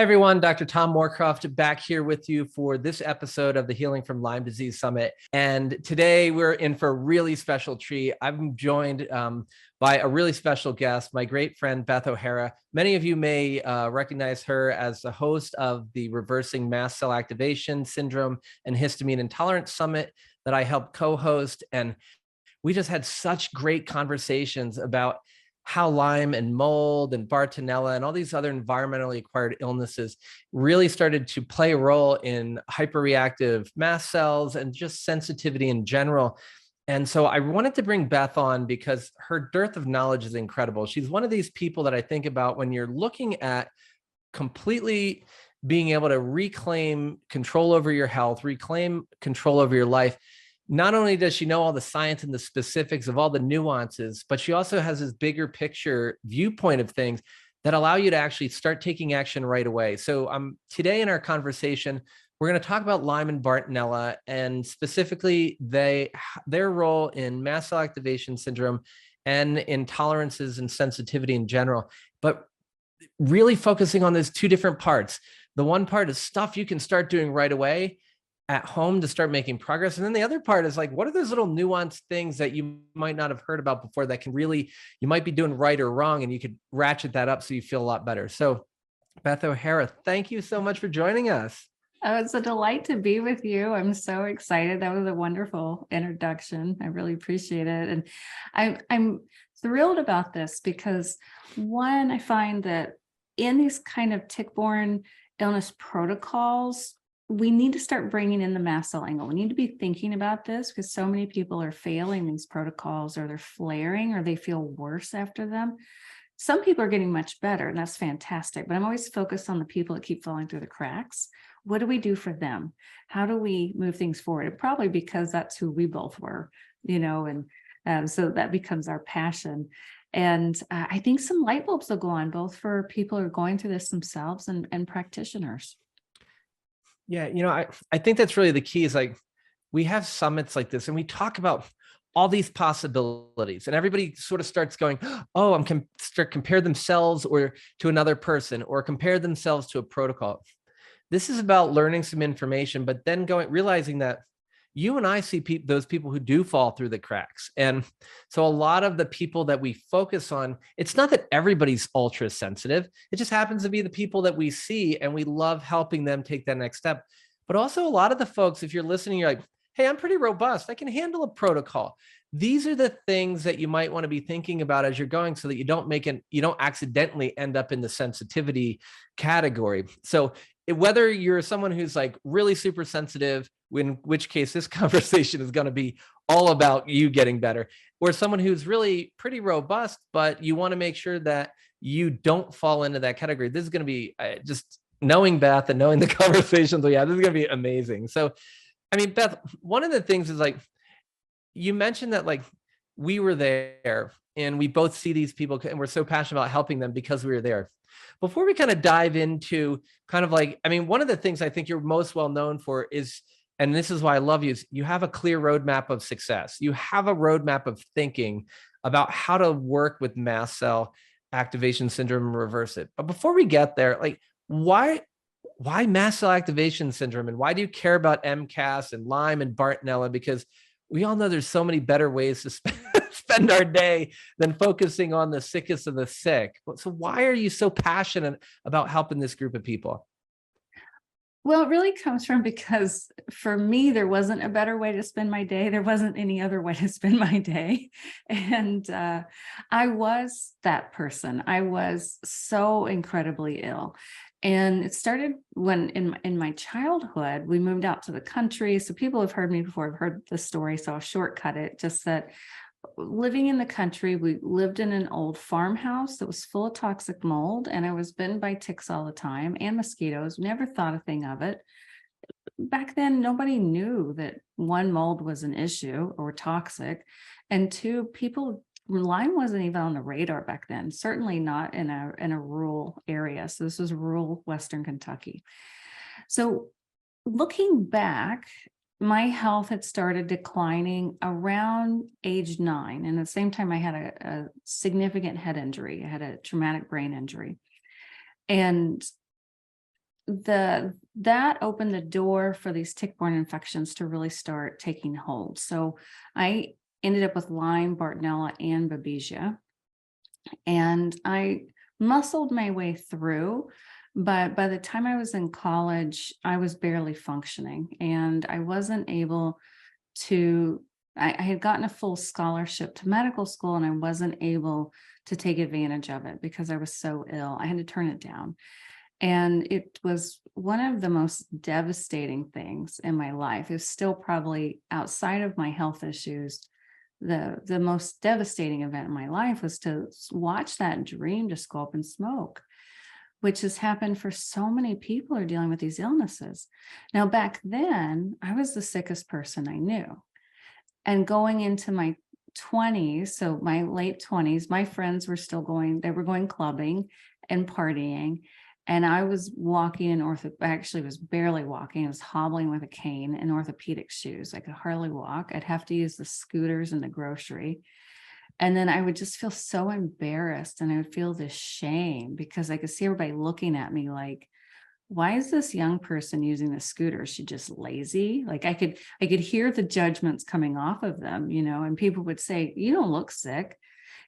Hey everyone, Dr. Tom Moorcroft back here with you for this episode of the Healing from Lyme Disease Summit. And today we're in for a really special treat. I'm joined by a really special guest, my great friend, Beth O'Hara. Many of you may recognize her as the host of the Reversing Mast Cell Activation Syndrome and Histamine Intolerance Summit that I helped co-host. And we just had such great conversations about how Lyme and mold and Bартонелла and all these other environmentally acquired illnesses really started to play a role in hyperreactive mast cells and just sensitivity in general. And so I wanted to bring Beth on because her dearth of knowledge is incredible. She's one of these people that I think about when you're looking at completely being able to reclaim control over your health, reclaim control over your life. Not only does she know all the science and the specifics of all the nuances, but she also has this bigger picture viewpoint of things that allow you to actually start taking action right away. So today in our conversation, we're going to talk about Lyme and Bартonella, and specifically their role in mast cell activation syndrome and intolerances and sensitivity in general, but really focusing on those two different parts. The one part is stuff you can start doing right away at home to start making progress. And then the other part is like, what are those little nuanced things that you might not have heard about before that can really, you might be doing right or wrong, and you could ratchet that up so you feel a lot better. So Beth O'Hara, thank you so much for joining us. Oh, it's a delight to be with you. I'm so excited. That was a wonderful introduction. I really appreciate it. And I'm thrilled about this because, one, I find that in these kind of tick-borne illness protocols, we need to start bringing in the mast cell angle. We need to be thinking about this because so many people are failing these protocols, or they're flaring, or they feel worse after them. Some people are getting much better, and that's fantastic. But I'm always focused on the people that keep falling through the cracks. What do we do for them? How do we move things forward? And probably because that's who we both were, and so that becomes our passion. And I think some light bulbs will go on, both for people who are going through this themselves and practitioners. Yeah, I think that's really the key is like, we have summits like this and we talk about all these possibilities, and everybody sort of starts going, oh, start compare themselves or to another person, or compare themselves to a protocol. This is about learning some information, but then realizing that you and I see those people who do fall through the cracks. And so a lot of the people that we focus on, it's not that everybody's ultra sensitive. It just happens to be the people that we see, and we love helping them take that next step. But also a lot of the folks, if you're listening, you're like, hey, I'm pretty robust. I can handle a protocol. These are the things that you might want to be thinking about as you're going, so that you don't accidentally end up in the sensitivity category. So whether you're someone who's like really super sensitive, in which case this conversation is going to be all about you getting better, or someone who's really pretty robust, but you want to make sure that you don't fall into that category. This is going to be just knowing Beth and knowing the conversations we have. This is going to be amazing. So, I mean, Beth, one of the things is like, you mentioned that like we were there and we both see these people and we're so passionate about helping them because we were there. Before we kind of dive into kind of like, I mean, one of the things I think you're most well known for is, and this is why I love you, is you have a clear roadmap of success. You have a roadmap of thinking about how to work with mast cell activation syndrome and reverse it. But before we get there, like why mast cell activation syndrome, and why do you care about MCAS and Lyme and Bартonella? Because we all know there's so many better ways to spend our day than focusing on the sickest of the sick. So why are you so passionate about helping this group of people? Well, it really comes from, because for me, there wasn't a better way to spend my day. There wasn't any other way to spend my day. And I was that person. I was so incredibly ill. And it started when in my childhood, we moved out to the country. So people have heard me before, I've heard the story, so I'll shortcut it. Just that living in the country, we lived in an old farmhouse that was full of toxic mold, and I was bitten by ticks all the time and mosquitoes. Never thought a thing of it. Back then, nobody knew that, one, mold was an issue or toxic, and two, Lyme wasn't even on the radar back then, certainly not in a rural area. So this was rural Western Kentucky. So looking back, my health had started declining around age 9. And at the same time, I had a significant head injury. I had a traumatic brain injury. And that opened the door for these tick-borne infections to really start taking hold. So I ended up with Lyme, Bartonella, and Babesia. And I muscled my way through, but by the time I was in college, I was barely functioning, and I wasn't able to, I had gotten a full scholarship to medical school, and I wasn't able to take advantage of it because I was so ill. I had to turn it down. And it was one of the most devastating things in my life. It's still probably, outside of my health issues, the most devastating event in my life was to watch that dream just go up in smoke, which has happened for so many people who are dealing with these illnesses. Now, back then, I was the sickest person I knew. And going into my 20s, so my late 20s, my friends were still going, they were going clubbing and partying. And I was walking in actually was barely walking. I was hobbling with a cane and orthopedic shoes. I could hardly walk. I'd have to use the scooters in the grocery. And then I would just feel so embarrassed, and I would feel this shame because I could see everybody looking at me like, why is this young person using the scooter? Is she just lazy? Like I could hear the judgments coming off of them, and people would say, you don't look sick.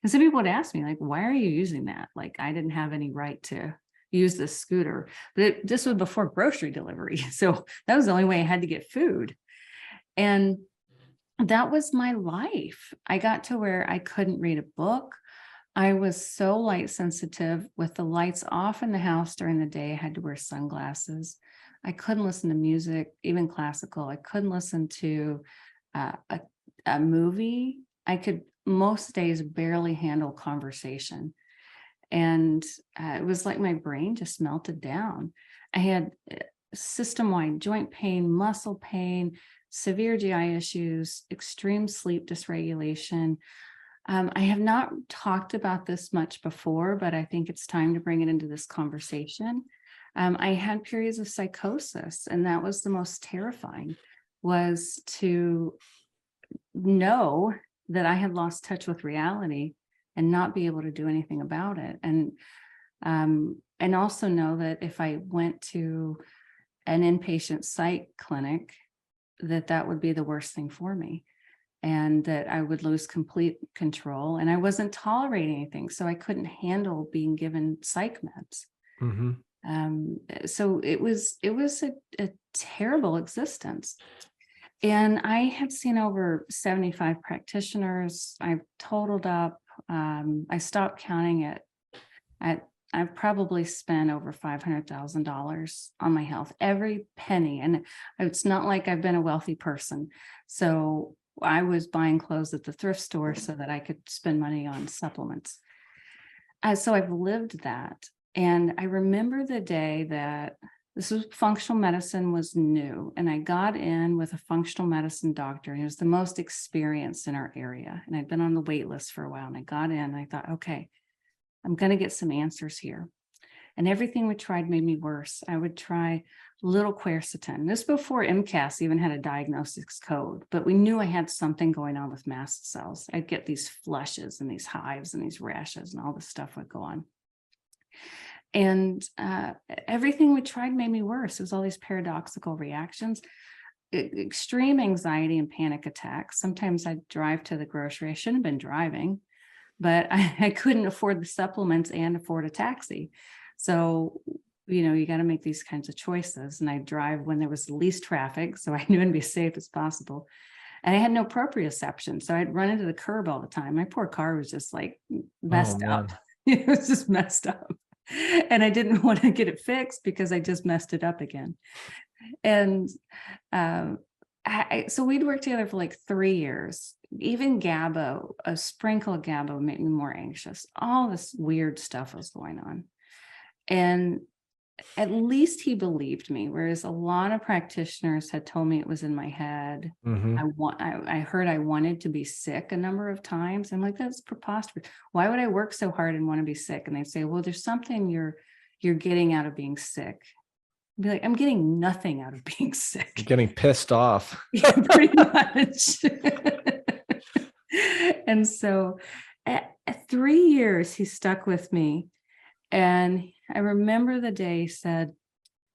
And some people would ask me like, why are you using that? Like I didn't have any right to use this scooter, but this was before grocery delivery. So that was the only way I had to get food. And that was my life. I got to where I couldn't read a book. I was so light sensitive. With the lights off in the house during the day, I had to wear sunglasses. I couldn't listen to music, even classical. I couldn't listen to a movie. I could most days barely handle conversation. And it was like my brain just melted down. I had system-wide joint pain, muscle pain, severe GI issues, extreme sleep dysregulation. I have not talked about this much before, but I think it's time to bring it into this conversation. I had periods of psychosis, and that was the most terrifying, was to know that I had lost touch with reality and not be able to do anything about it. And also know that if I went to an inpatient psych clinic, that would be the worst thing for me, and that I would lose complete control, and I wasn't tolerating anything. So I couldn't handle being given psych meds. Mm-hmm. So it was a terrible existence. And I have seen over 75 practitioners. I've totaled up. I stopped counting it. I've probably spent over $500,000 on my health, every penny. And it's not like I've been a wealthy person. So I was buying clothes at the thrift store so that I could spend money on supplements. So I've lived that. And I remember the day that functional medicine was new, and I got in with a functional medicine doctor, and he was the most experienced in our area. And I'd been on the wait list for a while, and I got in and I thought, okay, I'm going to get some answers here. And everything we tried made me worse. I would try little quercetin. This before MCAS even had a diagnostics code, but we knew I had something going on with mast cells. I'd get these flushes and these hives and these rashes, and all this stuff would go on. And everything we tried made me worse. It was all these paradoxical reactions, extreme anxiety and panic attacks. Sometimes I'd drive to the grocery. I shouldn't have been driving, but I couldn't afford the supplements and afford a taxi. So, you got to make these kinds of choices. And I drive when there was the least traffic, so I knew I'd be as safe as possible. And I had no proprioception, so I'd run into the curb all the time. My poor car was just like messed up. It was just messed up. And I didn't want to get it fixed because I just messed it up again. And so we'd worked together for like 3 years. Even GABA, a sprinkle of GABA made me more anxious. All this weird stuff was going on. And at least he believed me, whereas a lot of practitioners had told me it was in my head. Mm-hmm. I heard I wanted to be sick a number of times. I'm like, that's preposterous. Why would I work so hard and want to be sick? And they say, well, there's something you're getting out of being sick. I'd be like, I'm getting nothing out of being sick. You're getting pissed off. Yeah, pretty much. And so at 3 years, he stuck with me. And I remember the day he said,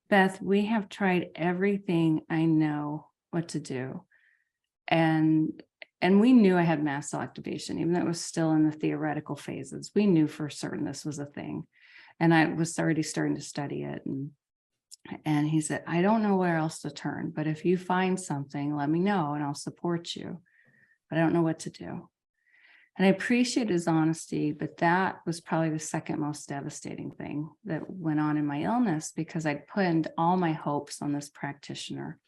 Beth, we have tried everything I know what to do. And we knew I had mast cell activation, even though it was still in the theoretical phases. We knew for certain this was a thing. And I was already starting to study it. And he said, I don't know where else to turn, but if you find something, let me know and I'll support you. But I don't know what to do. And I appreciate his honesty, but that was probably the second most devastating thing that went on in my illness, because I'd pinned all my hopes on this practitioner.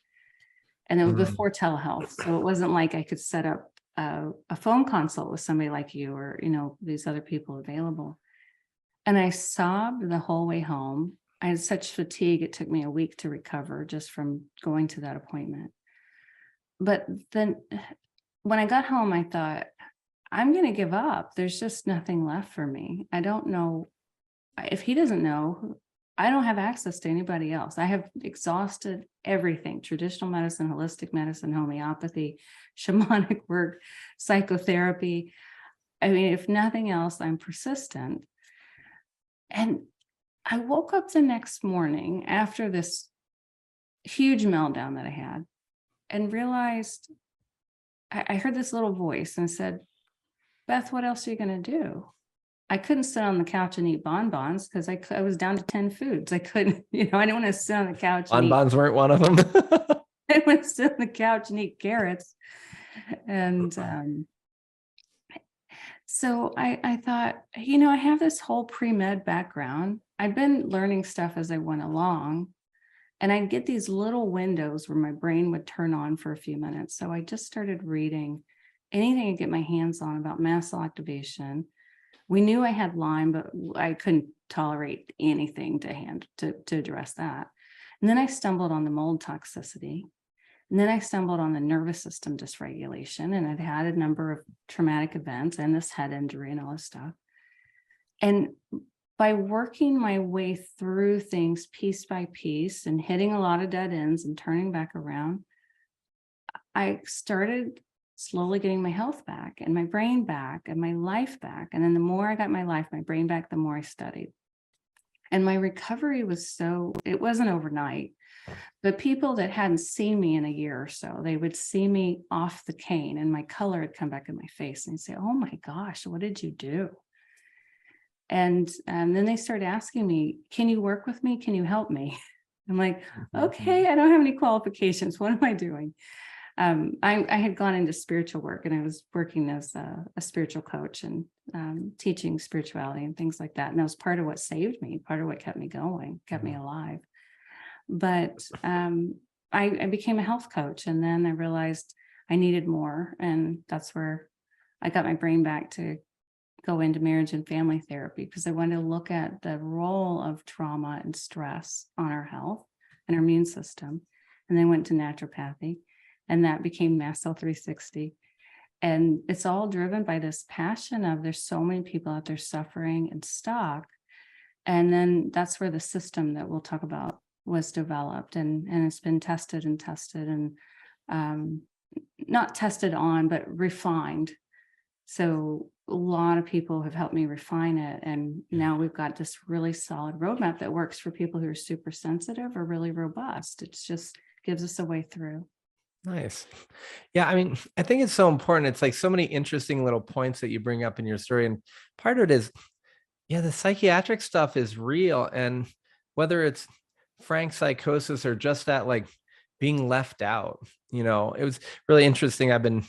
And it was before telehealth. So it wasn't like I could set up a phone consult with somebody like you or, these other people available. And I sobbed the whole way home. I had such fatigue. It took me a week to recover just from going to that appointment. But then when I got home, I thought, I'm going to give up. There's just nothing left for me. I don't know. If he doesn't know, I don't have access to anybody else. I have exhausted everything: traditional medicine, holistic medicine, homeopathy, shamanic work, psychotherapy. I mean, if nothing else, I'm persistent. And I woke up the next morning after this huge meltdown that I had and realized, I heard this little voice and said, Beth, what else are you going to do? I couldn't sit on the couch and eat bonbons because I was down to 10 foods. I couldn't, I didn't want to sit on the couch. Bonbons weren't one of them. I went to sit on the couch and eat carrots. And so I thought, I have this whole pre-med background. I'd been learning stuff as I went along, and I'd get these little windows where my brain would turn on for a few minutes. So I just started reading anything I could get my hands on about mast cell activation. We knew I had Lyme, but I couldn't tolerate anything to address that. And then I stumbled on the mold toxicity. And then I stumbled on the nervous system dysregulation, and I'd had a number of traumatic events and this head injury and all this stuff. And by working my way through things piece by piece and hitting a lot of dead ends and turning back around, I started slowly getting my health back and my brain back and my life back. And then the more I got my life, my brain back, the more I studied. And my recovery was it wasn't overnight. But people that hadn't seen me in a year or so, they would see me off the cane and my color had come back in my face and say, oh my gosh, what did you do? And then they started asking me, can you work with me? Can you help me? I'm like, okay, I don't have any qualifications. What am I doing? I had gone into spiritual work, and I was working as a spiritual coach and teaching spirituality and things like that. And that was part of what saved me, part of what kept me going, kept me alive. But I became a health coach, and then I realized I needed more. And that's where I got my brain back to go into marriage and family therapy, because I wanted to look at the role of trauma and stress on our health and our immune system. And then went to naturopathy, and that became Mast Cell 360. And it's all driven by this passion of there's so many people out there suffering and stuck. And then that's where the system that we'll talk about was developed, and it's been tested and not tested on, but refined. So a lot of people have helped me refine it. And now we've got this really solid roadmap that works for people who are super sensitive or really robust. It just gives us a way through. Nice. Yeah. I mean, I think it's so important. It's like so many interesting little points that you bring up in your story. And part of it is, the psychiatric stuff is real. And whether it's frank psychosis or just that, like being left out, it was really interesting. I've been,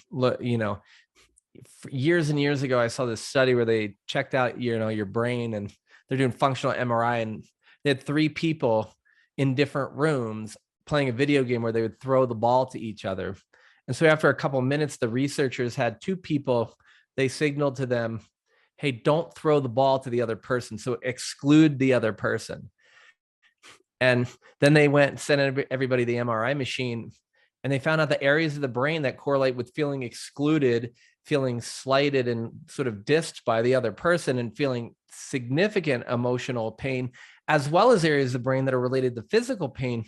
years and years ago, I saw this study where they checked out, your brain, and they're doing functional MRI, and they had 3 people in different rooms playing a video game where they would throw the ball to each other. And so after a couple of minutes, the researchers had 2 people, they signaled to them, hey, don't throw the ball to the other person. So exclude the other person. And then they went and sent everybody the MRI machine, and they found out the areas of the brain that correlate with feeling excluded, feeling slighted and sort of dissed by the other person, and feeling significant emotional pain, as well as areas of the brain that are related to physical pain,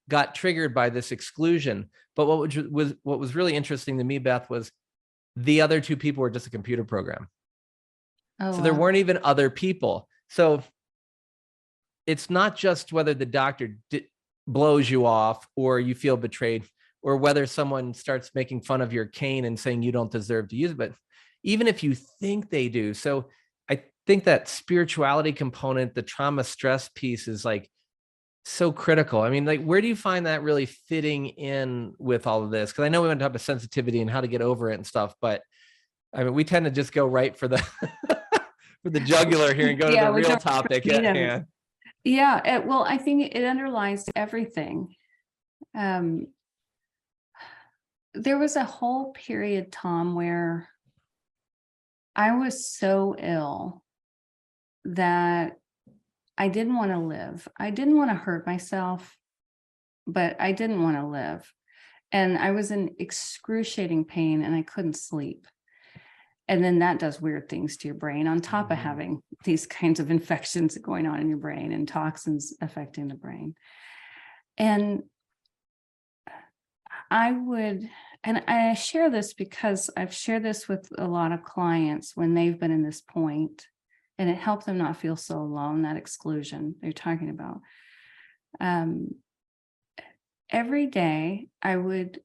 got triggered by this exclusion. But what was really interesting to me, Beth, was the other 2 people were just a computer program. Oh, so there weren't even other people. So it's not just whether the doctor blows you off or you feel betrayed, or whether someone starts making fun of your cane and saying you don't deserve to use it, but even if you think they do. So I think that spirituality component, the trauma stress piece is like so critical. I mean, like, where do you find that really fitting in with all of this? Because I know we went to talk about sensitivity and how to get over it and stuff, but I mean, we tend to just go right for the for the jugular here and go to Yeah, the we real don't topic meet at 'em. hand. Yeah, well, I think it underlies everything. Um, there was a whole period, Tom, where I was so ill that I didn't want to live. I didn't want to hurt myself, but I didn't want to live. And I was in excruciating pain and I couldn't sleep. And then that does weird things to your brain on top of having these kinds of infections going on in your brain and toxins affecting the brain. And and I share this because I've shared this with a lot of clients when they've been in this point, and it helped them not feel so alone, that exclusion they're talking about. Every day I would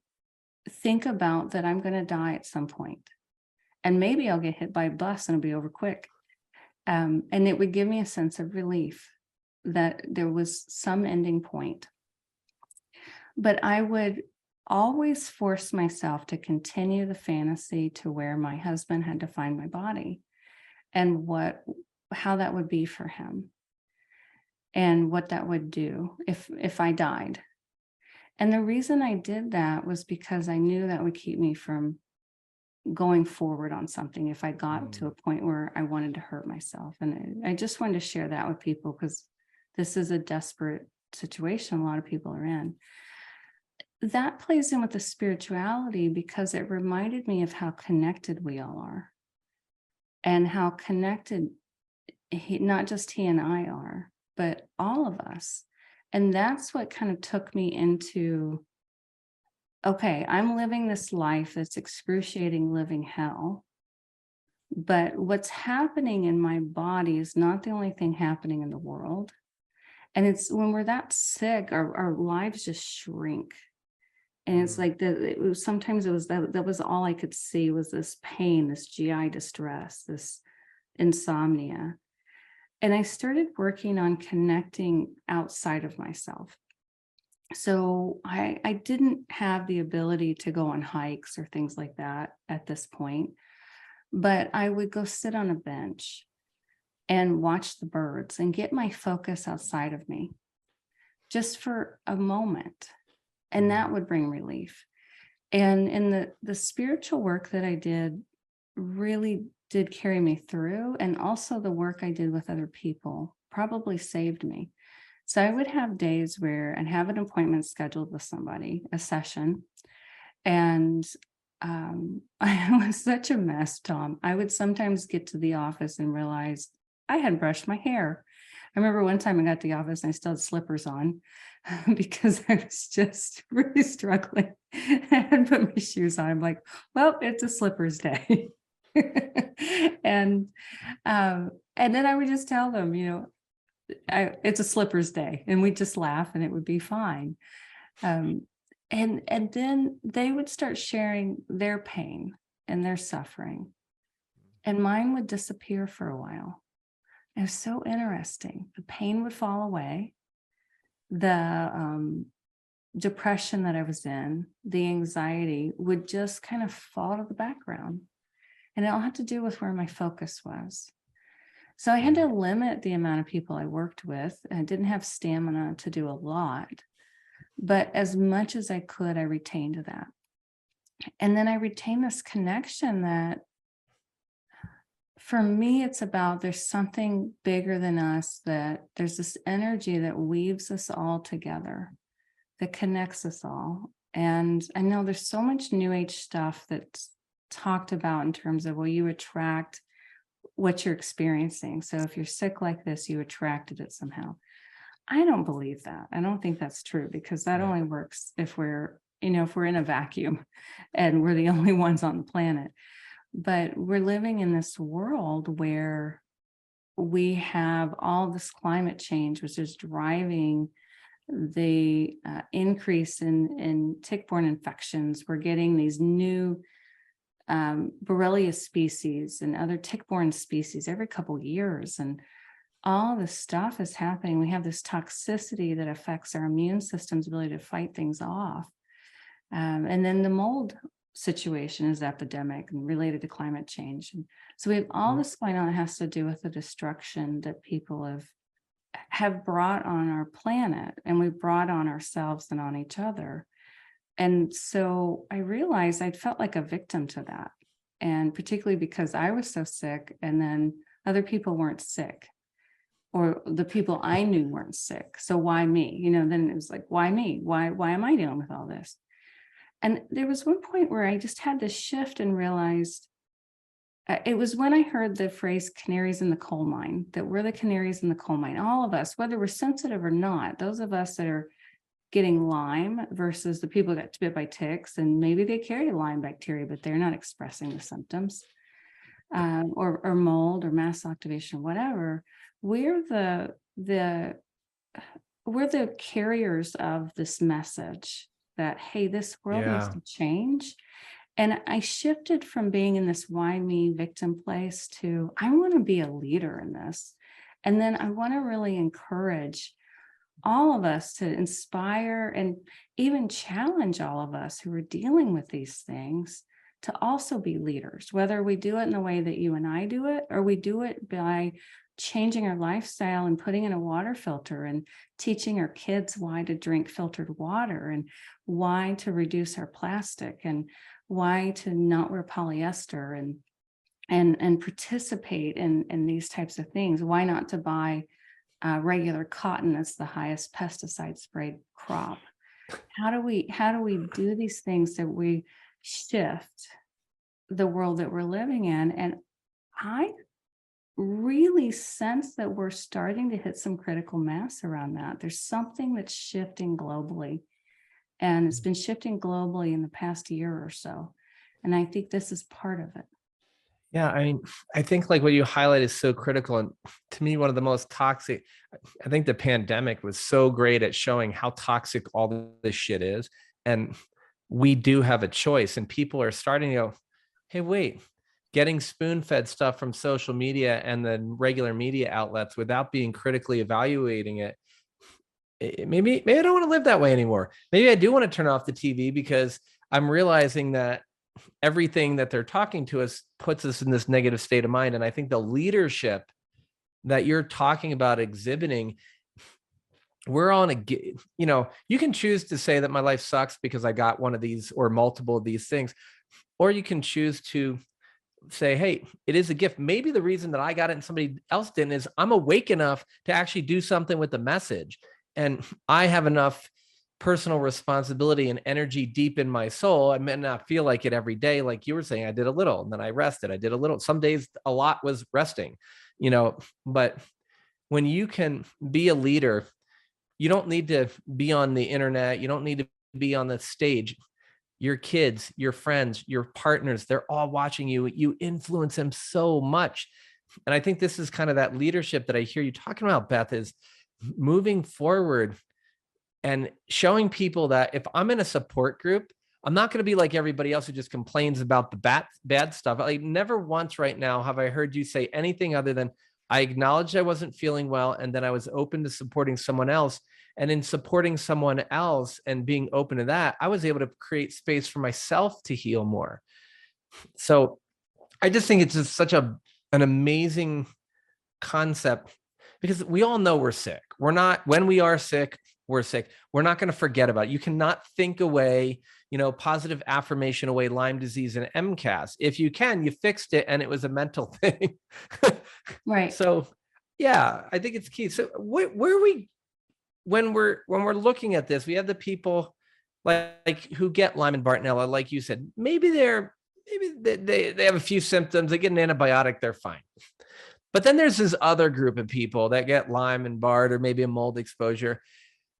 think about that I'm going to die at some point, and maybe I'll get hit by a bus and it'll be over quick. And it would give me a sense of relief that there was some ending point. But I would always force myself to continue the fantasy to where my husband had to find my body and how that would be for him and what that would do if I died. And the reason I did that was because I knew that would keep me from going forward on something if I got to a point where I wanted to hurt myself. And I just wanted to share that with people because this is a desperate situation a lot of people are in. That plays in with the spirituality because it reminded me of how connected we all are and how connected not just he and I are, but all of us. And that's what kind of took me into, okay, I'm living this life that's excruciating living hell, but what's happening in my body is not the only thing happening in the world. And it's when we're that sick, our lives just shrink. And it's like sometimes it was that was all I could see was this pain, this GI distress, this insomnia. And I started working on connecting outside of myself. So I didn't have the ability to go on hikes or things like that at this point, but I would go sit on a bench and watch the birds and get my focus outside of me just for a moment. And that would bring relief. And in the spiritual work that I did really did carry me through. And also the work I did with other people probably saved me. So I would have days where I'd have an appointment scheduled with somebody, a session. And I was such a mess, Tom. I would sometimes get to the office and realize I hadn't brushed my hair. I remember one time I got to the office and I still had slippers on because I was just really struggling. I hadn't put my shoes on. I'm like, well, it's a slippers day. and then I would just tell them, it's a slippers day, and we'd just laugh and it would be fine. And then they would start sharing their pain and their suffering, and mine would disappear for a while. It was so interesting. The pain would fall away. The depression that I was in, the anxiety would just kind of fall to the background. And it all had to do with where my focus was. So I had to limit the amount of people I worked with. I didn't have stamina to do a lot, but as much as I could, I retained that. And then I retained this connection that for me, it's about there's something bigger than us, that there's this energy that weaves us all together, that connects us all. And I know there's so much new age stuff that's talked about in terms of, well, you attract what you're experiencing. So if you're sick like this, you attracted it somehow. I don't believe that. I don't think that's true, because that only works if we're in a vacuum and we're the only ones on the planet. But we're living in this world where we have all this climate change, which is driving the increase in tick-borne infections. We're getting these new Borrelia species and other tick-borne species every couple of years. And all this stuff is happening. We have this toxicity that affects our immune system's ability to fight things off. And then the mold situation is epidemic and related to climate change. And so we have all this going on that has to do with the destruction that people have brought on our planet, and we brought on ourselves and on each other. And so I realized I'd felt like a victim to that. And particularly because I was so sick, and then other people weren't sick, or the people I knew weren't sick. So why me? Then it was like, why me? Why am I dealing with all this? And there was one point where I just had this shift and realized, it was when I heard the phrase canaries in the coal mine, that we're the canaries in the coal mine. All of us, whether we're sensitive or not, those of us that are getting Lyme versus the people that got bit by ticks, and maybe they carry Lyme bacteria, but they're not expressing the symptoms, or mold or mast activation, whatever. We're the carriers of this message that, hey, this world needs to change. And I shifted from being in this why me victim place to, I want to be a leader in this. And then I want to really encourage all of us to inspire and even challenge all of us who are dealing with these things to also be leaders, whether we do it in the way that you and I do it, or we do it by changing our lifestyle and putting in a water filter and teaching our kids why to drink filtered water, and why to reduce our plastic, and why to not wear polyester, and participate in these types of things. Why not to buy regular cotton that's the highest pesticide sprayed crop? How do we do these things that we shift the world that we're living in? And I really sense that we're starting to hit some critical mass around that. There's something that's shifting globally, and it's been shifting globally in the past year or so. And I think this is part of it. Yeah, I mean, I think like what you highlight is so critical. And to me, one of the most toxic, I think the pandemic was so great at showing how toxic all this shit is. And we do have a choice, and people are starting to go, hey, wait, getting spoon-fed stuff from social media and then regular media outlets without being critically evaluating it. Maybe I don't want to live that way anymore. Maybe I do want to turn off the TV, because I'm realizing that everything that they're talking to us puts us in this negative state of mind. And I think the leadership that you're talking about exhibiting, we're on you can choose to say that my life sucks because I got one of these or multiple of these things, or you can choose to say, hey, it is a gift. Maybe the reason that I got it and somebody else didn't is I'm awake enough to actually do something with the message. And I have enough personal responsibility and energy deep in my soul. I may not feel like it every day. Like you were saying, I did a little and then I rested. I did a little. Some days a lot was resting, but when you can be a leader, you don't need to be on the internet. You don't need to be on the stage. Your kids, your friends, your partners, they're all watching you. You influence them so much. And I think this is kind of that leadership that I hear you talking about, Beth, is moving forward and showing people that if I'm in a support group, I'm not going to be like everybody else who just complains about the bad stuff. Like never once right now have I heard you say anything other than I acknowledged I wasn't feeling well, and then I was open to supporting someone else. And in supporting someone else and being open to that, I was able to create space for myself to heal more. So I just think it's just such an amazing concept, because we all know we're sick. When we are sick, we're sick. We're not going to forget about it. You cannot think away, positive affirmation away Lyme disease and MCAS. If you can, you fixed it and it was a mental thing. Right. So yeah, I think it's key. So where are we, when we're looking at this, we have the people like who get Lyme and Bartonella, like you said, maybe they have a few symptoms, they get an antibiotic, they're fine. But then there's this other group of people that get Lyme and Bart, or maybe a mold exposure,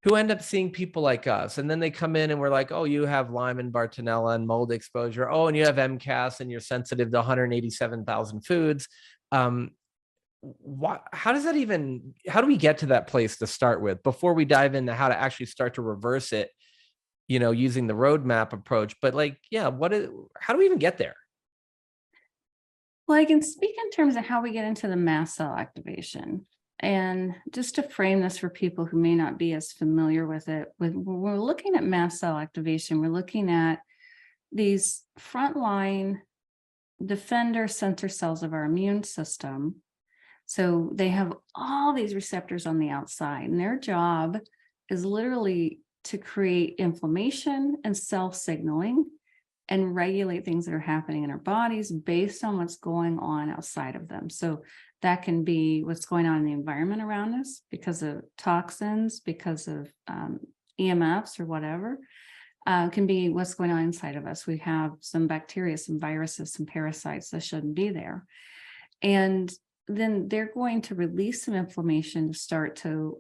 who end up seeing people like us. And then they come in and we're like, oh, you have Lyme and Bartonella and mold exposure. Oh, and you have MCAS and you're sensitive to 187,000 foods. how does that even, how do we get to that place to start with before we dive into how to actually start to reverse it, using the roadmap approach? But like, yeah, how do we even get there? Well, I can speak in terms of how we get into the mast cell activation. And just to frame this for people who may not be as familiar with it, when we're looking at mast cell activation, we're looking at these frontline defender sensor cells of our immune system. So they have all these receptors on the outside, and their job is literally to create inflammation and cell signaling and regulate things that are happening in our bodies based on what's going on outside of them. So that can be what's going on in the environment around us because of toxins, because of EMFs or whatever. Can be what's going on inside of us. We have some bacteria, some viruses, some parasites that shouldn't be there. And then they're going to release some inflammation to start to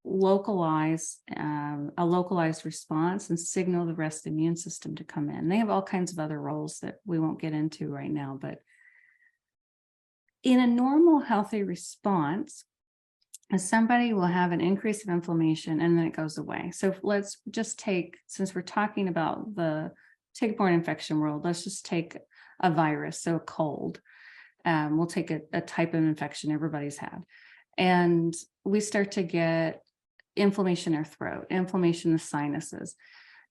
localize a localized response and signal the rest of the immune system to come in. They have all kinds of other roles that we won't get into right now, but in a normal healthy response, somebody will have an increase of inflammation and then it goes away. So let's just take, since we're talking about the tick-borne infection world, let's just take a virus, so a cold. We'll take a type of infection everybody's had. And we start to get inflammation in our throat, inflammation in the sinuses.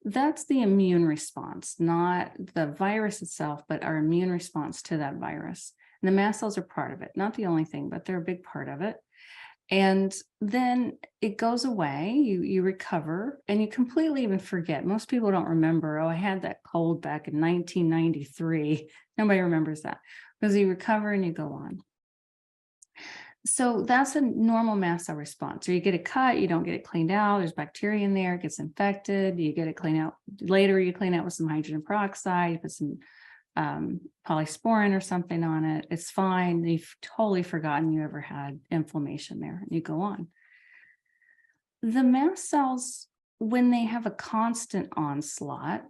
That's the immune response, not the virus itself, but our immune response to that virus. And the mast cells are part of it, not the only thing, but they're a big part of it. And then it goes away, you recover, and you completely even forget. Most people don't remember, oh, I had that cold back in 1993. Nobody remembers that because you recover and you go on. So that's a normal mast cell response. Or you get a cut, you don't get it cleaned out, there's bacteria in there, it gets infected, you get it cleaned out later, you clean out with some hydrogen peroxide, you put some polysporin or something on it, it's fine. You've totally forgotten you ever had inflammation there, and you go on. The mast cells, when they have a constant onslaught,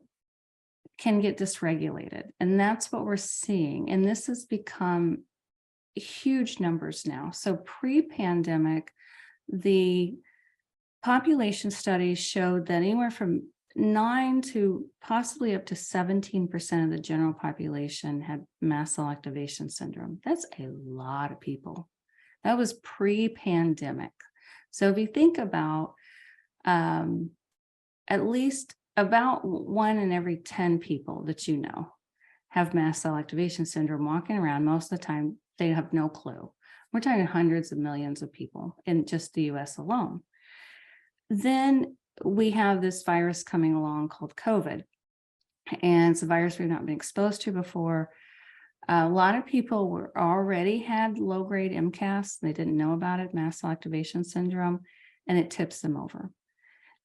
can get dysregulated, and that's what we're seeing. And this has become huge numbers now. So pre-pandemic, the population studies showed that anywhere from 9 to possibly up to 17% of the general population had mast cell activation syndrome. That's a lot of people. That was pre-pandemic. So if you think about at least about 1 in every 10 people that you know have mast cell activation syndrome walking around, most of the time they have no clue. We're talking hundreds of millions of people in just the US alone. Then we have this virus coming along called COVID. And it's a virus we've not been exposed to before. A lot of people were already had low-grade MCAS. They didn't know about it, mast cell activation syndrome, and it tips them over.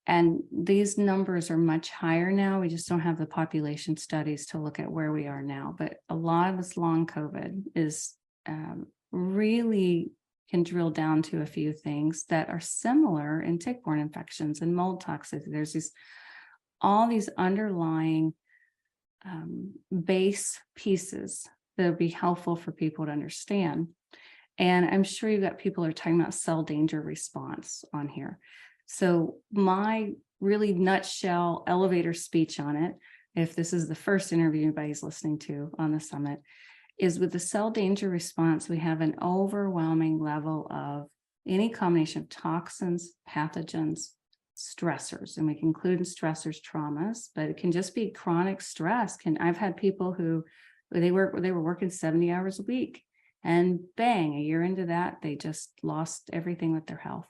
And these numbers are much higher now. We just don't have the population studies to look at where we are now. But a lot of this long COVID is really can drill down to a few things that are similar in tick-borne infections and mold toxicity. There's all these underlying base pieces that would be helpful for people to understand. And I'm sure you've got people who are talking about cell danger response on here. So my really nutshell elevator speech on it, if this is the first interview anybody's listening to on the summit, is with the cell danger response, we have an overwhelming level of any combination of toxins, pathogens, stressors, and we can include in stressors traumas, but it can just be chronic stress. I've had people who they were working 70 hours a week, and bang, a year into that, they just lost everything with their health.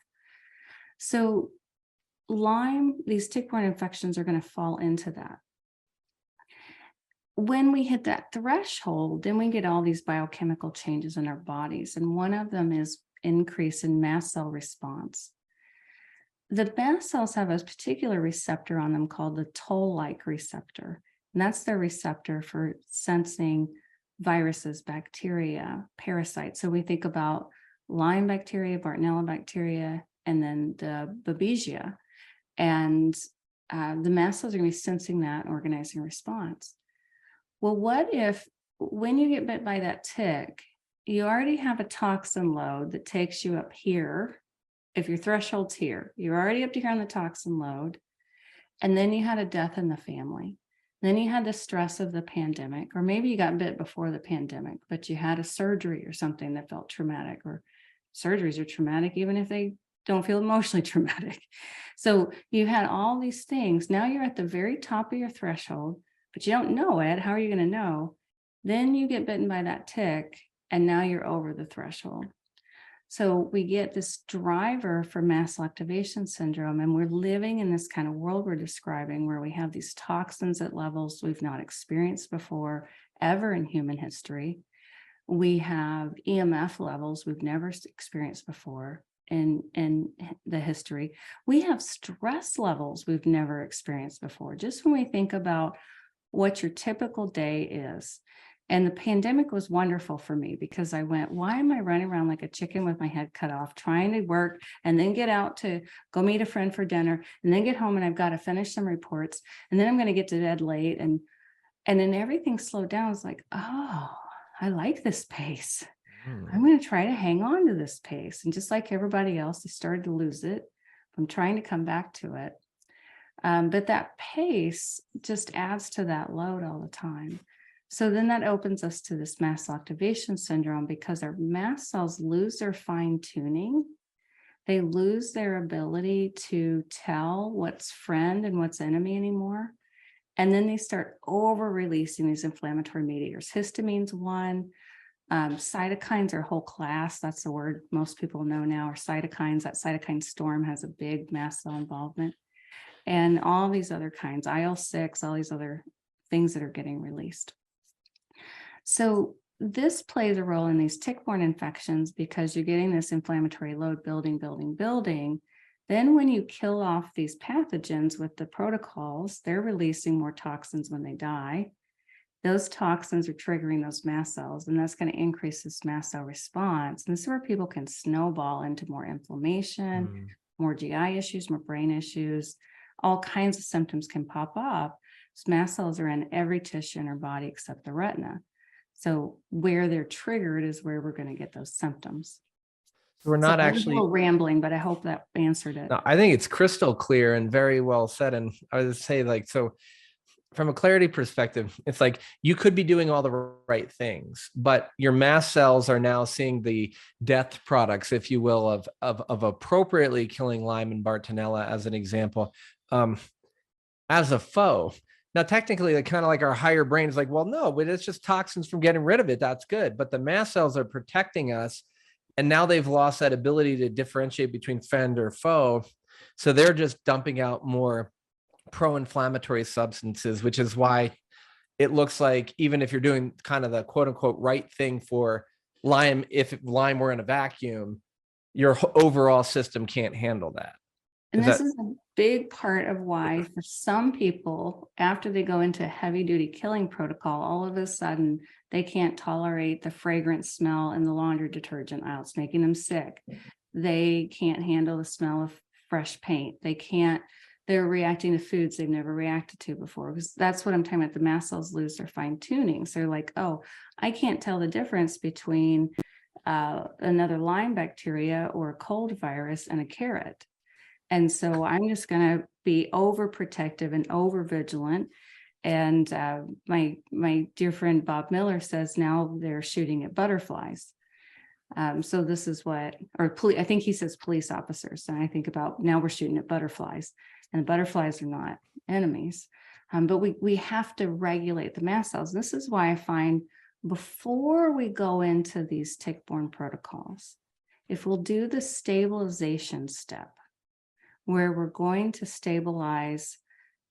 So Lyme, these tick-borne infections are going to fall into that. When we hit that threshold, then we get all these biochemical changes in our bodies. And one of them is increase in mast cell response. The mast cells have a particular receptor on them called the toll-like receptor. And that's their receptor for sensing viruses, bacteria, parasites. So we think about Lyme bacteria, Bартонелла bacteria, and then the Babesia. And the mast cells are going to be sensing that and organizing a response. Well, what if when you get bit by that tick, you already have a toxin load that takes you up here. If your threshold's here, you're already up to here on the toxin load. And then you had a death in the family. Then you had the stress of the pandemic, or maybe you got bit before the pandemic, but you had a surgery or something that felt traumatic, or surgeries are traumatic, even if they don't feel emotionally traumatic. So you had all these things. Now you're at the very top of your threshold, but you don't know it. How are you going to know? Then you get bitten by that tick, and now you're over the threshold. So we get this driver for mast cell activation syndrome, and we're living in this kind of world we're describing where we have these toxins at levels we've not experienced before ever in human history. We have EMF levels we've never experienced before in the history. We have stress levels we've never experienced before. Just when we think about what your typical day is. And the pandemic was wonderful for me because I went, why am I running around like a chicken with my head cut off, trying to work and then get out to go meet a friend for dinner and then get home and I've got to finish some reports and then I'm going to get to bed late. And then everything slowed down. It's like, oh, I like this pace. I'm going to try to hang on to this pace. And just like everybody else, I started to lose it. I'm trying to come back to it. But that pace just adds to that load all the time. So then that opens us to this mast cell activation syndrome because our mast cells lose their fine tuning. They lose their ability to tell what's friend and what's enemy anymore. And then they start over releasing these inflammatory mediators. Histamine's one. Cytokines are a whole class. That's the word most people know now are cytokines. That cytokine storm has a big mast cell involvement. And all these other kinds, IL-6, all these other things that are getting released. So this plays a role in these tick-borne infections because you're getting this inflammatory load building. Then when you kill off these pathogens with the protocols, they're releasing more toxins when they die. Those toxins are triggering those mast cells, and that's going to increase this mast cell response. And this is where people can snowball into more inflammation, more GI issues, more brain issues. All kinds of symptoms can pop up. Mast cells are in every tissue in our body except the retina. So where they're triggered is where we're going to get those symptoms. So we're not actually a little rambling, but I hope that answered it. No, I think it's crystal clear and very well said. And I would say, like, so from a clarity perspective, it's like you could be doing all the right things, but your mast cells are now seeing the death products, if you will, of appropriately killing Lyme and Bartonella as an example, as a foe. Now, technically, kind of like our higher brain is like, well, no, but it's just toxins from getting rid of it. That's good. But the mast cells are protecting us. And now they've lost that ability to differentiate between friend or foe. So they're just dumping out more pro-inflammatory substances, which is why it looks like even if you're doing kind of the quote unquote right thing for Lyme, if Lyme were in a vacuum, your overall system can't handle that. And this is a big part of why for some people, after they go into a heavy duty killing protocol, all of a sudden they can't tolerate the fragrant smell in the laundry detergent aisle. It's making them sick. They can't handle the smell of fresh paint. They're reacting to foods they've never reacted to before, because that's what I'm talking about. The mast cells lose their fine tuning. So they're like, oh, I can't tell the difference between another Lyme bacteria or a cold virus and a carrot. And so I'm just going to be overprotective and over vigilant. And my dear friend Bob Miller says now they're shooting at butterflies. So this is what, I think he says police officers. And I think about now we're shooting at butterflies, and the butterflies are not enemies. But we have to regulate the mast cells. This is why I find before we go into these tick-borne protocols, if we'll do the stabilization step, where we're going to stabilize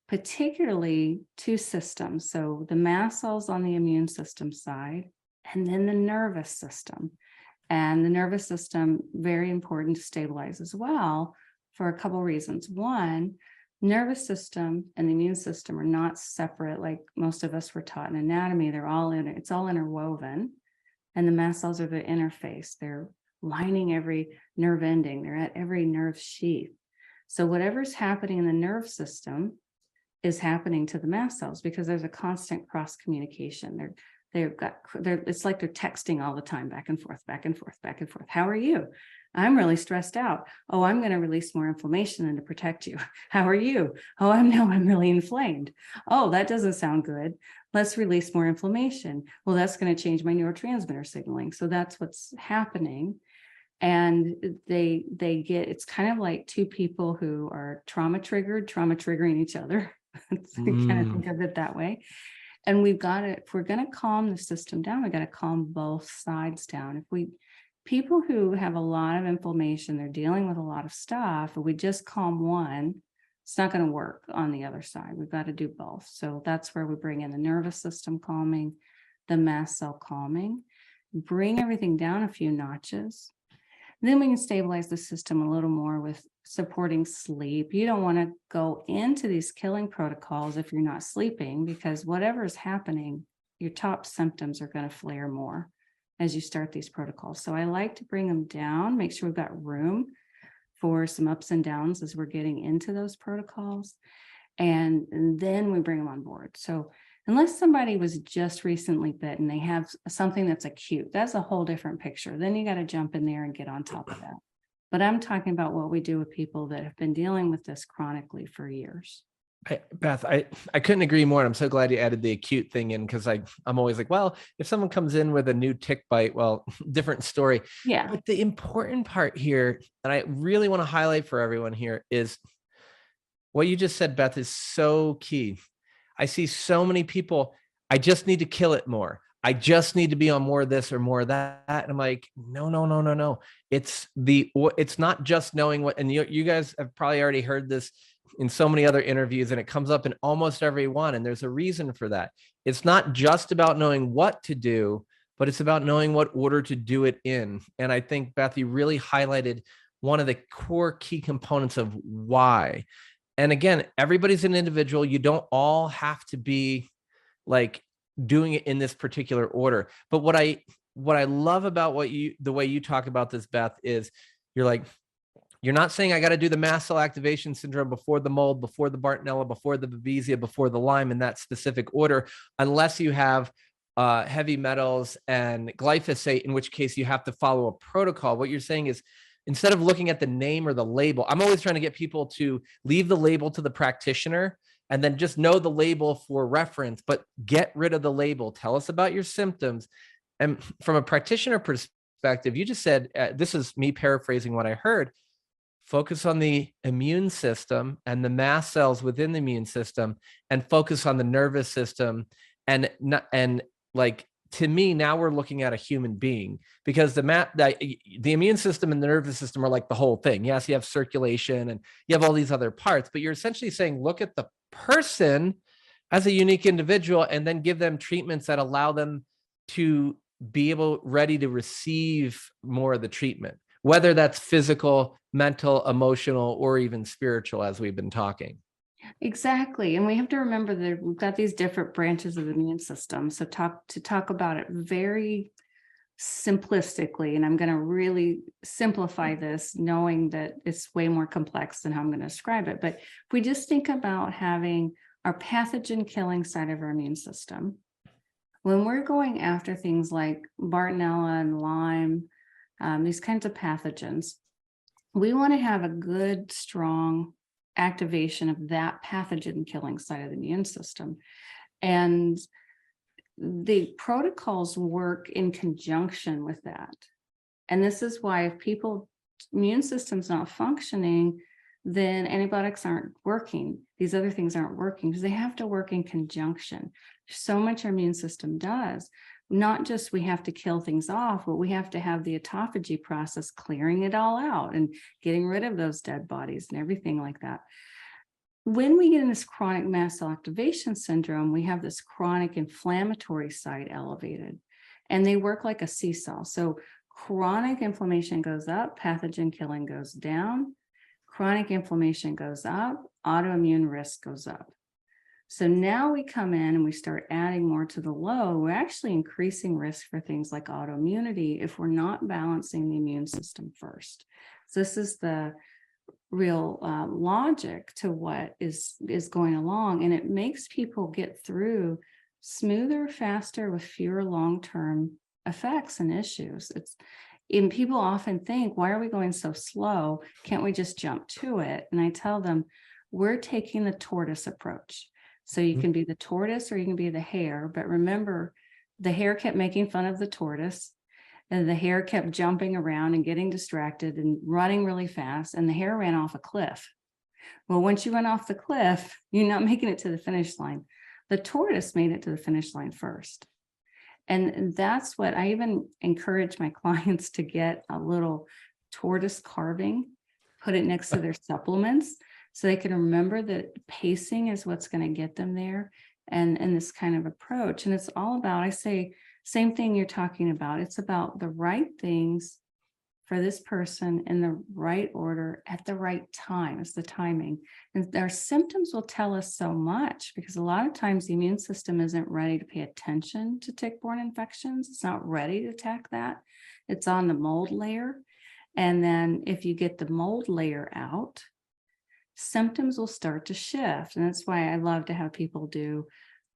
particularly two systems. So the mast cells on the immune system side, and then the nervous system. And the nervous system, very important to stabilize as well for a couple of reasons. One, nervous system and the immune system are not separate like most of us were taught in anatomy. It's all interwoven. And the mast cells are the interface. They're lining every nerve ending. They're at every nerve sheath. So whatever's happening in the nerve system is happening to the mast cells because there's a constant cross communication. it's like they're texting all the time, back and forth, back and forth, back and forth. How are you? I'm really stressed out. Oh, I'm going to release more inflammation than to protect you. How are you? Oh, I'm really inflamed. Oh, that doesn't sound good. Let's release more inflammation. Well, that's going to change my neurotransmitter signaling. So that's what's happening. And it's kind of like two people who are trauma triggering each other. Kind of think of it that way. And if we're going to calm the system down, we got to calm both sides down. People who have a lot of inflammation, they're dealing with a lot of stuff, if we just calm one, it's not going to work on the other side. We've got to do both. So that's where we bring in the nervous system calming, the mast cell calming, bring everything down a few notches. Then we can stabilize the system a little more with supporting sleep. You don't want to go into these killing protocols if you're not sleeping, because whatever is happening, your top symptoms are going to flare more as you start these protocols. So I like to bring them down, make sure we've got room for some ups and downs as we're getting into those protocols. And then we bring them on board. So unless somebody was just recently bitten, they have something that's acute, that's a whole different picture. Then you got to jump in there and get on top of that. But I'm talking about what we do with people that have been dealing with this chronically for years. Beth, I couldn't agree more. And I'm so glad you added the acute thing in, because I'm always like, well, if someone comes in with a new tick bite, well, different story. Yeah. But the important part here, and I really want to highlight for everyone here, is what you just said, Beth, is so key. I see so many people, I just need to kill it more. I just need to be on more of this or more of that. And I'm like, no. It's not just knowing what, and you guys have probably already heard this in so many other interviews, and it comes up in almost every one. And there's a reason for that. It's not just about knowing what to do, but it's about knowing what order to do it in. And I think, Beth, you really highlighted one of the core key components of why. And again, everybody's an individual. You don't all have to be like doing it in this particular order. But what I love about the way you talk about this, Beth, is you're not saying I got to do the mast cell activation syndrome before the mold, before the Bartonella, before the Babesia, before the Lyme in that specific order, unless you have heavy metals and glyphosate, in which case you have to follow a protocol. What you're saying is, instead of looking at the name or the label, I'm always trying to get people to leave the label to the practitioner and then just know the label for reference, but get rid of the label. Tell us about your symptoms. And from a practitioner perspective, you just said, this is me paraphrasing what I heard, focus on the immune system and the mast cells within the immune system, and focus on the nervous system. And like, to me, now we're looking at a human being, because the immune system and the nervous system are like the whole thing. Yes, you have circulation and you have all these other parts, but you're essentially saying, look at the person as a unique individual and then give them treatments that allow them to be ready to receive more of the treatment, whether that's physical, mental, emotional, or even spiritual, as we've been talking. Exactly. And we have to remember that we've got these different branches of the immune system. So talk about it very simplistically, and I'm going to really simplify this, knowing that it's way more complex than how I'm going to describe it. But if we just think about having our pathogen killing side of our immune system, when we're going after things like Bartonella and Lyme, these kinds of pathogens, we want to have a good, strong activation of that pathogen killing side of the immune system. And the protocols work in conjunction with that. And this is why if people's immune system's not functioning, then antibiotics aren't working. These other things aren't working, because they have to work in conjunction. So much our immune system does. Not just we have to kill things off, but we have to have the autophagy process clearing it all out and getting rid of those dead bodies and everything like that. When we get in this chronic mast cell activation syndrome, we have this chronic inflammatory side elevated, and they work like a seesaw. So chronic inflammation goes up, pathogen killing goes down, chronic inflammation goes up, autoimmune risk goes up. So now we come in and we start adding more to the low. We're actually increasing risk for things like autoimmunity if we're not balancing the immune system first. So this is the real logic to what is going along, and it makes people get through smoother, faster, with fewer long-term effects and issues. And people often think, why are we going so slow? Can't we just jump to it? And I tell them, we're taking the tortoise approach. So you can be the tortoise or you can be the hare. But remember, the hare kept making fun of the tortoise, and the hare kept jumping around and getting distracted and running really fast. And the hare ran off a cliff. Well, once you run off the cliff, you're not making it to the finish line. The tortoise made it to the finish line first. And that's what I even encourage my clients to get a little tortoise carving, put it next to their supplements so they can remember that pacing is what's going to get them there, and this kind of approach. And it's all about, I say, same thing you're talking about. It's about the right things for this person in the right order at the right time. It's the timing. And our symptoms will tell us so much, because a lot of times the immune system isn't ready to pay attention to tick-borne infections. It's not ready to attack that. It's on the mold layer. And then if you get the mold layer out, symptoms will start to shift. And that's why I love to have people do,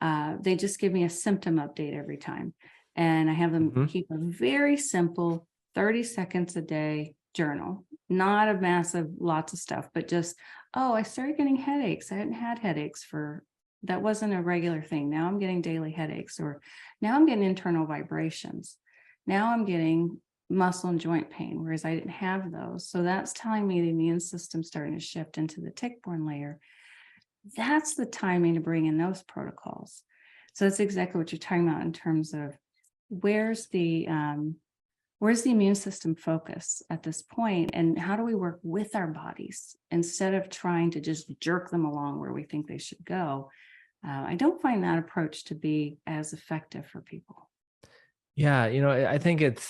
they just give me a symptom update every time. And I have them keep a very simple 30 seconds a day journal, not a massive lots of stuff, but just, oh, I started getting headaches. I hadn't had headaches that wasn't a regular thing. Now I'm getting daily headaches, or now I'm getting internal vibrations. Now I'm getting muscle and joint pain, whereas I didn't have those. So that's telling me the immune system starting to shift into the tick-borne layer. That's the timing to bring in those protocols. So that's exactly what you're talking about in terms of where's the immune system focus at this point, and how do we work with our bodies instead of trying to just jerk them along where we think they should go. I don't find that approach to be as effective for people. Yeah, I think it's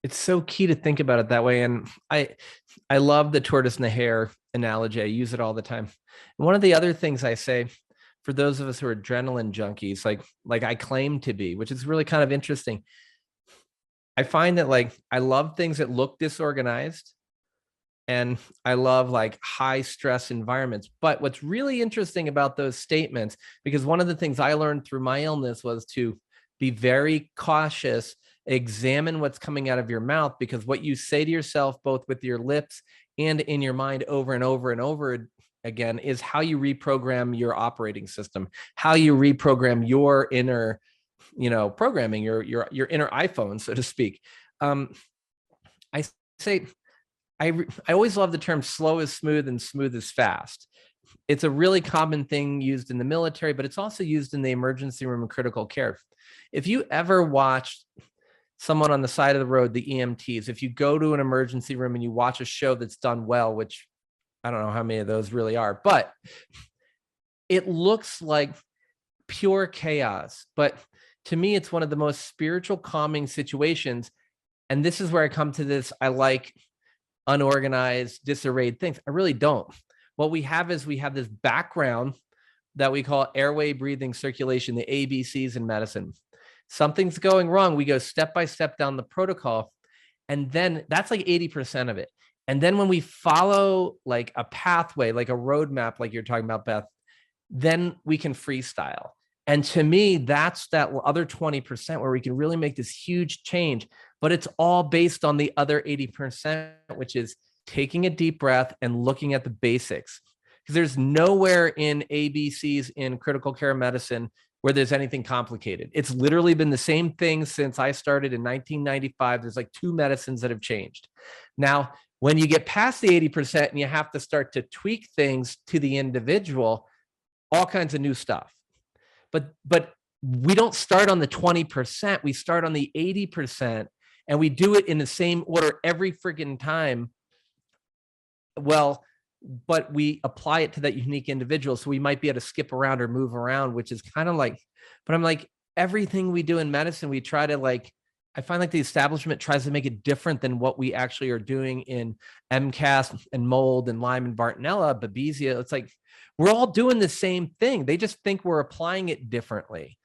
so key to think about it that way. And I love the tortoise and the hare analogy. I use it all the time. And one of the other things I say, for those of us who are adrenaline junkies, like I claim to be, which is really kind of interesting, I find that I love things that look disorganized, and I love high stress environments. But what's really interesting about those statements, because one of the things I learned through my illness was to be very cautious, examine what's coming out of your mouth, because what you say to yourself, both with your lips and in your mind over and over and over again, is how you reprogram your operating system, how you reprogram your inner programming, your inner iPhone, so to speak. I say, I always love the term slow is smooth and smooth is fast. It's a really common thing used in the military, but it's also used in the emergency room and critical care. If you ever watched someone on the side of the road, the EMTs, if you go to an emergency room and you watch a show that's done well, which I don't know how many of those really are, but it looks like pure chaos. But to me, it's one of the most spiritual, calming situations. And this is where I come to this. I like unorganized, disarrayed things. I really don't. What we have is we have this background that we call airway, breathing, circulation, the ABCs in medicine. Something's going wrong. We go step by step down the protocol. And then that's 80% of it. And then when we follow a pathway, like a roadmap, like you're talking about, Beth, then we can freestyle. And to me, that's that other 20% where we can really make this huge change. But it's all based on the other 80%, which is taking a deep breath and looking at the basics. Because there's nowhere in ABCs in critical care medicine where there's anything complicated. It's literally been the same thing since I started in 1995. There's 2 medicines that have changed. Now, when you get past the 80% and you have to start to tweak things to the individual, all kinds of new stuff. But we don't start on the 20%. We start on the 80%, and we do it in the same order every freaking time. Well, but we apply it to that unique individual. So we might be able to skip around or move around, which is kind of but I'm everything we do in medicine, we try to I find the establishment tries to make it different than what we actually are doing in MCAS and mold and Lyme and Bартonella, Babesia. It's we're all doing the same thing. They just think we're applying it differently.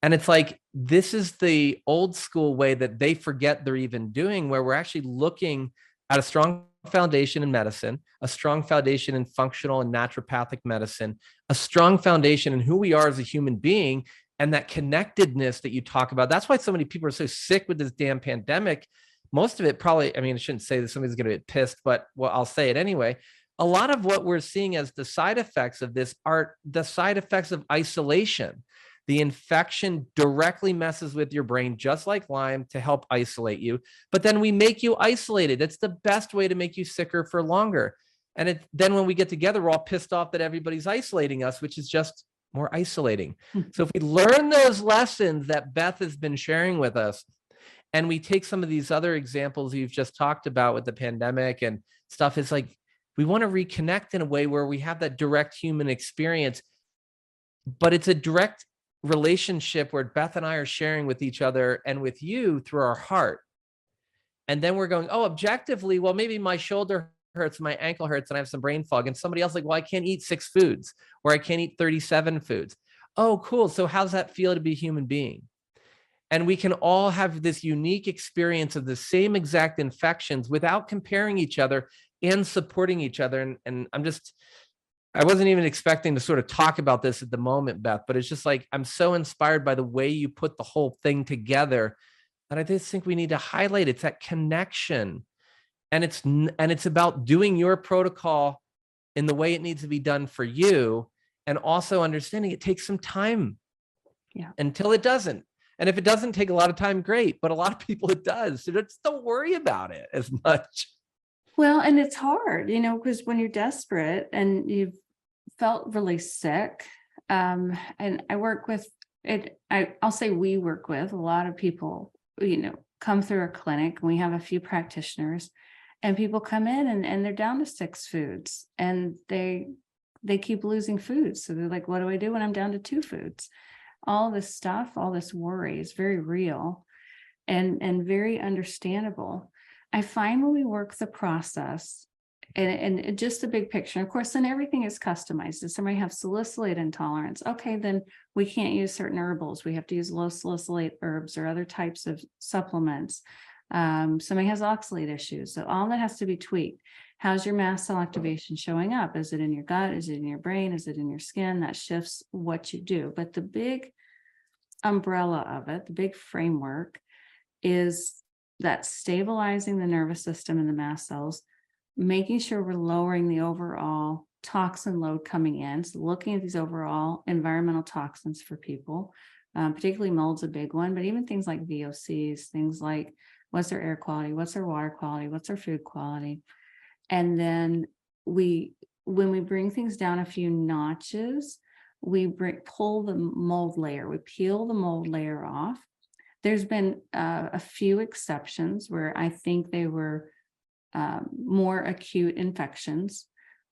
And it's this is the old school way that they forget they're even doing, where we're actually looking at a strong foundation in medicine, a strong foundation in functional and naturopathic medicine, a strong foundation in who we are as a human being, and that connectedness that you talk about. That's why so many people are so sick with this damn pandemic. Most of it probably, I mean, I shouldn't say that somebody's going to get pissed, but well, I'll say it anyway. A lot of what we're seeing as the side effects of this are the side effects of isolation. The infection directly messes with your brain, just like Lyme, to help isolate you. But then we make you isolated. It's the best way to make you sicker for longer. And then when we get together, we're all pissed off that everybody's isolating us, which is just more isolating. So if we learn those lessons that Beth has been sharing with us, and we take some of these other examples you've just talked about with the pandemic and stuff, it's like we want to reconnect in a way where we have that direct human experience, but it's a direct relationship where Beth and I are sharing with each other and with you through our heart. And then we're going, oh, objectively, well, maybe my shoulder hurts, my ankle hurts, and I have some brain fog. And somebody else like, well, I can't eat 6 foods, or I can't eat 37 foods. Oh, cool. So how's that feel to be a human being? And we can all have this unique experience of the same exact infections without comparing each other and supporting each other. And I wasn't even expecting to sort of talk about this at the moment, Beth, but it's just like, I'm so inspired by the way you put the whole thing together. And I just think we need to highlight it's that connection. And it's about doing your protocol in the way it needs to be done for you. And also understanding it takes some time until it doesn't. And if it doesn't take a lot of time, great. But a lot of people it does. So just don't worry about it as much. Well, and it's hard, because when you're desperate and you've felt really sick, and I work with it, I'll say we work with a lot of people, come through our clinic. We have a few practitioners, and people come in and they're down to 6 foods, and they keep losing foods. So they're like, what do I do when I'm down to 2 foods? All this stuff, all this worry is very real and very understandable. I find when we work the process and just the big picture, of course, then everything is customized. If somebody has salicylate intolerance, okay, then we can't use certain herbals. We have to use low salicylate herbs or other types of supplements. Somebody has oxalate issues. So all that has to be tweaked. How's your mast cell activation showing up? Is it in your gut? Is it in your brain? Is it in your skin? That shifts what you do. But the big umbrella of it, the big framework, is that stabilizing the nervous system and the mast cells, making sure we're lowering the overall toxin load coming in. So looking at these overall environmental toxins for people, particularly mold's a big one, but even things like VOCs, things like what's their air quality, what's their water quality, what's their food quality. And then when we bring things down a few notches, we pull the mold layer, we peel the mold layer off. There's been a few exceptions where I think they were more acute infections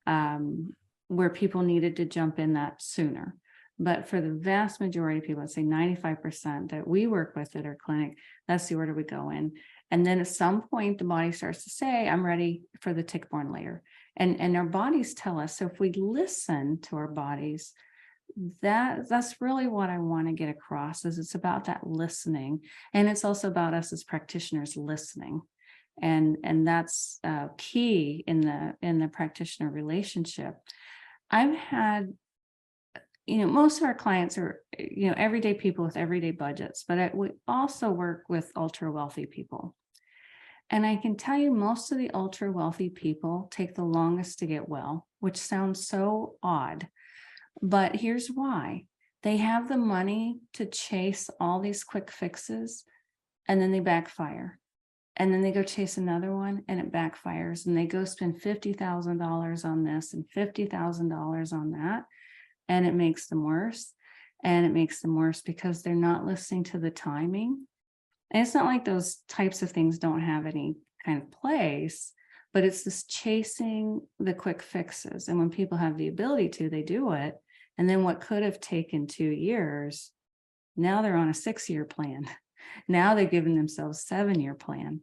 where people needed to jump in that sooner. But for the vast majority of people, I'd say 95% that we work with at our clinic, that's the order we go in. And then at some point, the body starts to say, I'm ready for the tick-borne layer. And our bodies tell us. So if we listen to our bodies, that's really what I want to get across, is it's about that listening. And it's also about us as practitioners listening. And that's key in the practitioner relationship. I've had, most of our clients are, everyday people with everyday budgets, but we also work with ultra wealthy people. And I can tell you most of the ultra wealthy people take the longest to get well, which sounds so odd, but here's why. They have the money to chase all these quick fixes, and then they backfire. And then they go chase another one and it backfires, and they go spend $50,000 on this and $50,000 on that. And it makes them worse. And it makes them worse because they're not listening to the timing. And it's not like those types of things don't have any kind of place, but it's this chasing the quick fixes. And when people have the ability to, they do it. And then what could have taken 2 years, now they're on a 6-year plan. Now they've given themselves a 7-year plan.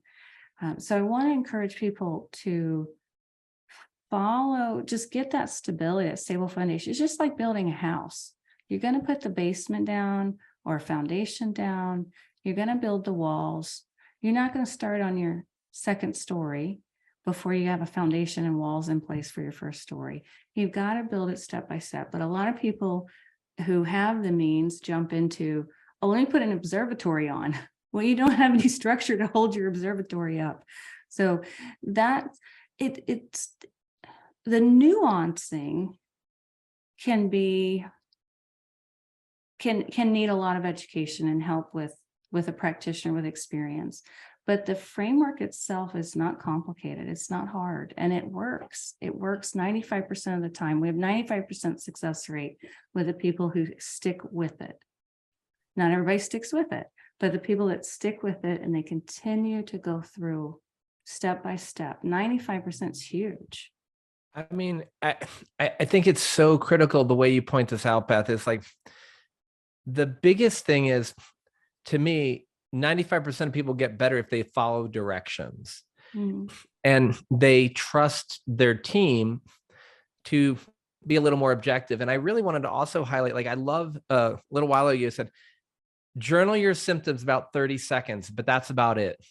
So I want to encourage people to just get that stability, that stable foundation. It's just like building a house. You're going to put the basement down or a foundation down. You're going to build the walls. You're not going to start on your 2nd story before you have a foundation and walls in place for your first story. You've got to build it step by step. But a lot of people who have the means jump into, oh, let me put an observatory on. Well, you don't have any structure to hold your observatory up. So that's it's the nuancing can need a lot of education and help with a practitioner with experience. But the framework itself is not complicated. It's not hard, and it works. It works 95% of the time. We have 95% success rate with the people who stick with it. Not everybody sticks with it, but the people that stick with it and they continue to go through step by step, 95% is huge. I mean, I think it's so critical the way you point this out, Beth. It's like the biggest thing is, to me, 95% of people get better if they follow directions and they trust their team to be a little more objective. And I really wanted to also highlight, like, I love a little while ago, you said, journal your symptoms about 30 seconds, but that's about it.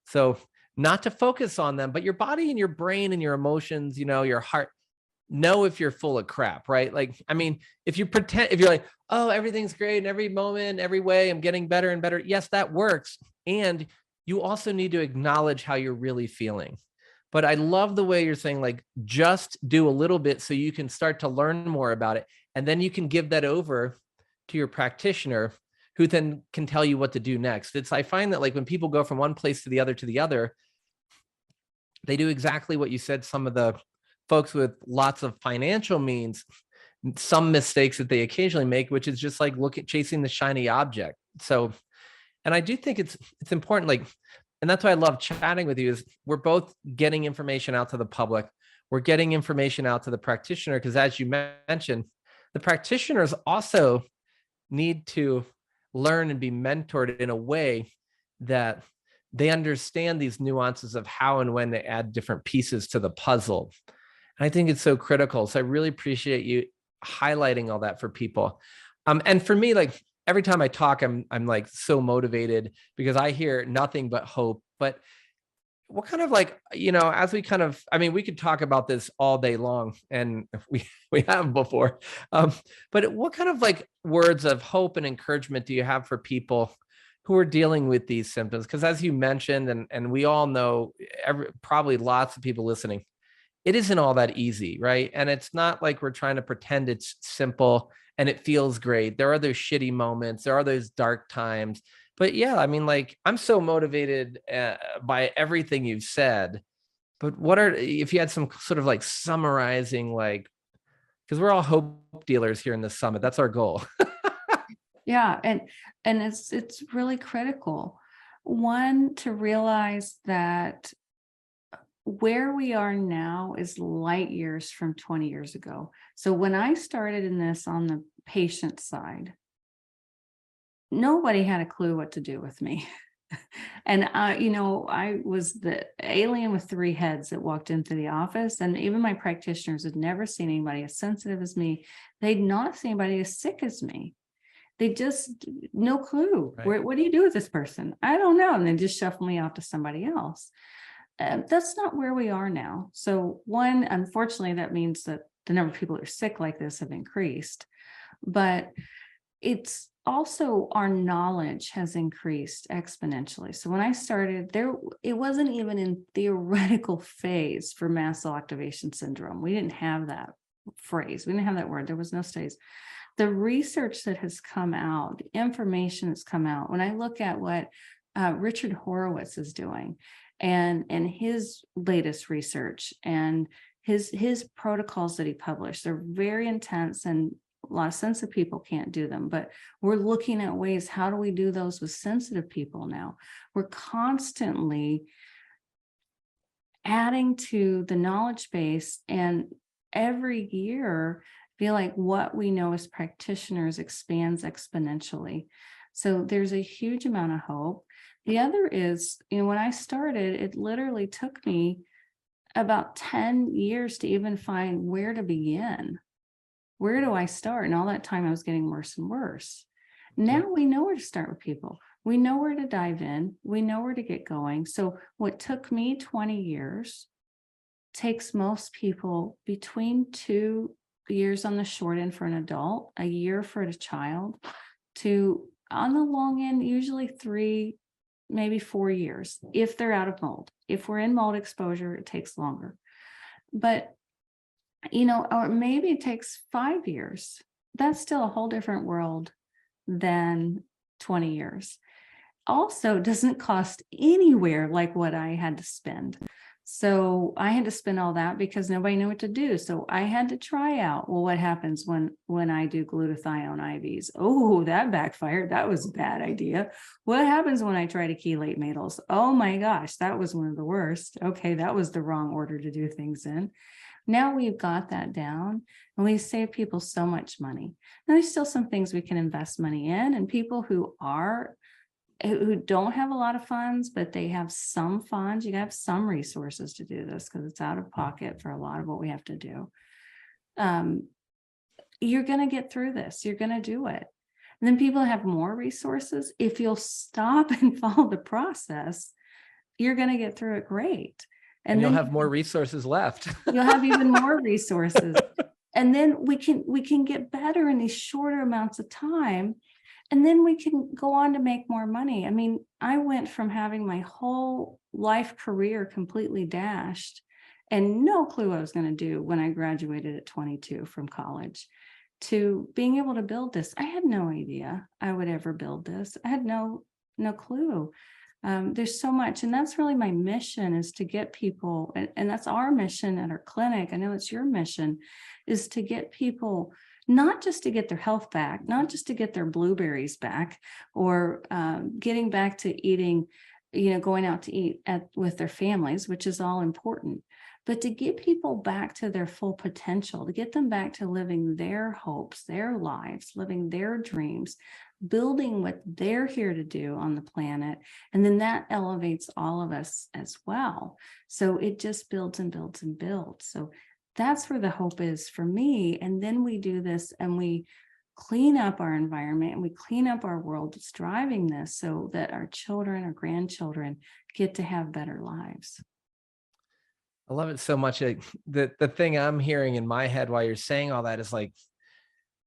So not to focus on them, but your body and your brain and your emotions, your heart, know if you're full of crap, right? Like, I mean, if you're like, oh, everything's great in every moment, every way, I'm getting better and better. Yes, that works. And you also need to acknowledge how you're really feeling. But I love the way you're saying, like, just do a little bit so you can start to learn more about it. And then you can give that over to your practitioner, who then can tell you what to do next. I find that, like, when people go from one place to the other, they do exactly what you said. Some of the folks with lots of financial means, some mistakes that they occasionally make, which is just like chasing the shiny object. So, and I do think it's important, like, and that's why I love chatting with you, is we're both getting information out to the public. We're getting information out to the practitioner, because as you mentioned, the practitioners also need to learn and be mentored in a way that they understand these nuances of how and when they add different pieces to the puzzle. And I think it's so critical. So I really appreciate you highlighting all that for people. And for me, like, every time I talk, I'm like so motivated, because I hear nothing but hope. But what kind of, like, as we kind of, I mean, we could talk about this all day long, and we have before. But what kind of, like, words of hope and encouragement do you have for people who are dealing with these symptoms? Because as you mentioned, and we all know, probably lots of people listening, it isn't all that easy, right? And it's not like we're trying to pretend it's simple and it feels great. There are those shitty moments. There are those dark times. But yeah, I mean, like, I'm so motivated by everything you've said. But if you had some sort of, like, summarizing, like, because we're all hope dealers here in the summit. That's our goal. Yeah, and it's really critical. One, to realize that where we are now is light years from 20 years ago. So when I started in this on the patient side, nobody had a clue what to do with me. And I was the alien with three heads that walked into the office, and even my practitioners had never seen anybody as sensitive as me. They'd not seen anybody as sick as me. They just, no clue. Right. What do you do with this person? I don't know. And then just shuffle me off to somebody else. That's not where we are now. So one, unfortunately, that means that the number of people who are sick like this have increased, but it's also our knowledge has increased exponentially. So when I started there, it wasn't even in theoretical phase for mast cell activation syndrome. We didn't have that phrase. We didn't have that word. There was no studies. The research that has come out, the information that's come out, when I look at what Richard Horowitz is doing and his latest research and his protocols that he published, they're very intense, and a lot of sensitive people can't do them, but we're looking at ways, how do we do those with sensitive people now? We're constantly adding to the knowledge base, and every year, feel like what we know as practitioners expands exponentially. So there's a huge amount of hope. The other is, when I started, it literally took me about 10 years to even find where to begin. Where do I start? And all that time I was getting worse and worse. Now we know where to start with people. We know where to dive in. We know where to get going. So what took me 20 years takes most people between 2 years on the short end for an adult, a year for a child, to on the long end, usually 3, maybe 4 years, if they're out of mold. If we're in mold exposure, it takes longer. But, or maybe it takes 5 years. That's still a whole different world than 20 years. Also doesn't cost anywhere like what I had to spend. So I had to spend all that because nobody knew what to do. So I had to try out, well, what happens when I do glutathione IVs? Oh, that backfired. That was a bad idea. What happens when I try to chelate metals? Oh my gosh, that was one of the worst. Okay, that was the wrong order to do things in. Now we've got that down and we save people so much money. Now there's still some things we can invest money in, and people who don't have a lot of funds, but they have some funds, you have some resources to do this because it's out of pocket for a lot of what we have to do. You're going to get through this. You're going to do it. And then people have more resources. If you'll stop and follow the process, you're going to get through it great. And you'll have more resources left. You'll have even more resources. And then we can get better in these shorter amounts of time. And then we can go on to make more money. I mean, I went from having my whole life career completely dashed and no clue what I was going to do when I graduated at 22 from college, to being able to build this. I had no idea I would ever build this. I had no clue. There's so much. And that's really my mission, is to get people, and that's our mission at our clinic. I know it's your mission, is to get people not just to get their health back, not just to get their blueberries back, or getting back to eating, going out to eat with their families, which is all important, but to get people back to their full potential, to get them back to living their hopes, their lives, living their dreams, building what they're here to do on the planet. And then that elevates all of us as well. So it just builds and builds and builds. So that's where the hope is for me. And then we do this and we clean up our environment and we clean up our world that's driving this, so that our children, our grandchildren get to have better lives. I love it so much. The thing I'm hearing in my head while you're saying all that is like,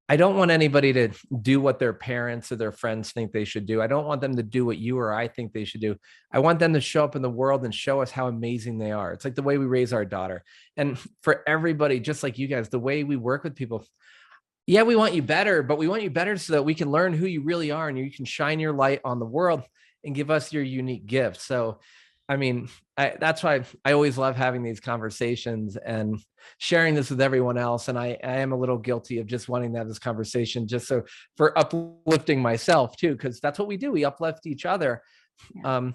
I don't want anybody to do what their parents or their friends think they should do. I don't want them to do what you or I think they should do. I want them to show up in the world and show us how amazing they are. It's like the way we raise our daughter. And for everybody, just like you guys, the way we work with people, yeah, we want you better, but we want you better so that we can learn who you really are and you can shine your light on the world and give us your unique gift. So, I mean, that's why I always love having these conversations and sharing this with everyone else. And I am a little guilty of just wanting to have this conversation just so for uplifting myself too, because that's what we do. We uplift each other. Yeah.